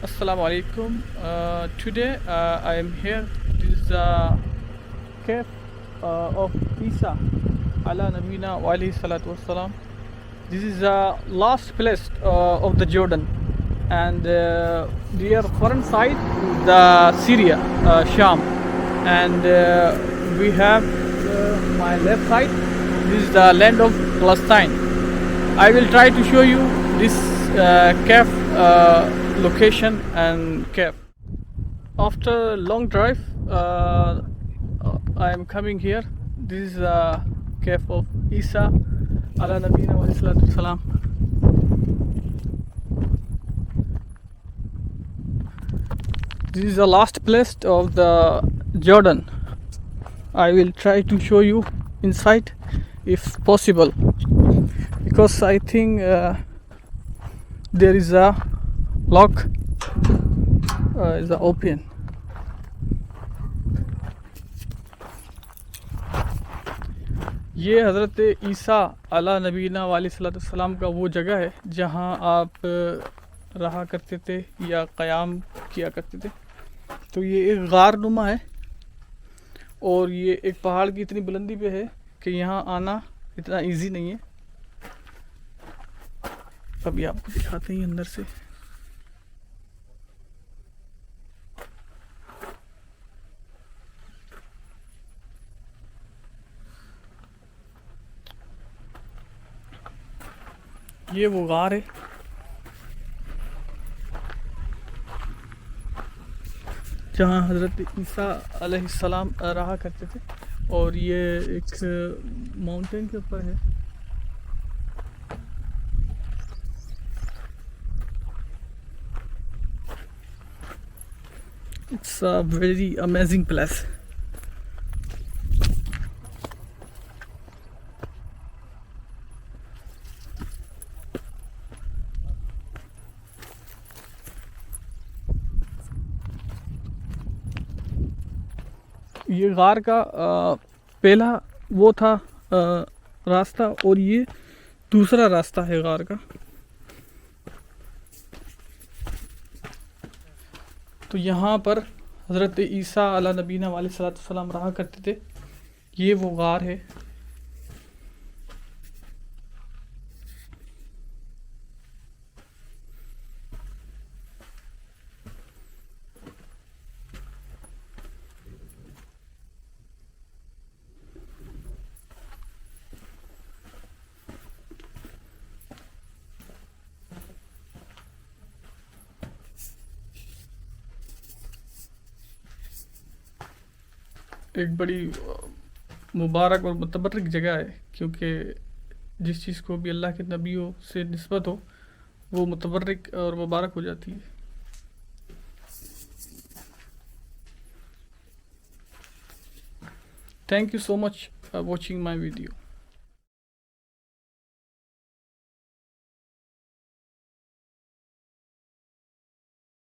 Assalamu alaikum. Today I am here. This is the cave of Issa Alaihay Salam. This is the last place of the Jordan, and their front side the Syria, Sham, and we have my left side. This is the land of Palestine. I will try to show you this cave location and cave. After long drive, I am coming here. This is the cave of Issa Alaihay Salam. This is the last place of the Jordan. I will try to show you inside if possible, because I think there is a lock is open. ये हज़रत ईसा अला नबीना वालेकुम का वो जगह है जहाँ आप रहा करते थे या क़याम किया करते थे। तो ये एक गार नुमा है और ये एक पहाड़ की इतनी बुलंदी पे है कि यहाँ आना इतना इजी नहीं है। अभी आपको दिखाते हैं अंदर से। ये वो गार है जहाँ हज़रत ईसा अलैहि सलाम रहा करते थे, और ये एक माउंटेन के ऊपर है। It's a very amazing place. ये गार का पहला वो था रास्ता, और ये दूसरा रास्ता है गार का। तो यहाँ पर हज़रत ईसा अला नबीना वालेकुम रहा करते थे। ये वो गार है। एक बड़ी मुबारक और मुतबर्रिक जगह है, क्योंकि जिस चीज़ को भी अल्लाह के नबियों से निस्बत हो वो मुतबर्रिक और मुबारक हो जाती है। Thank you so much for watching my video.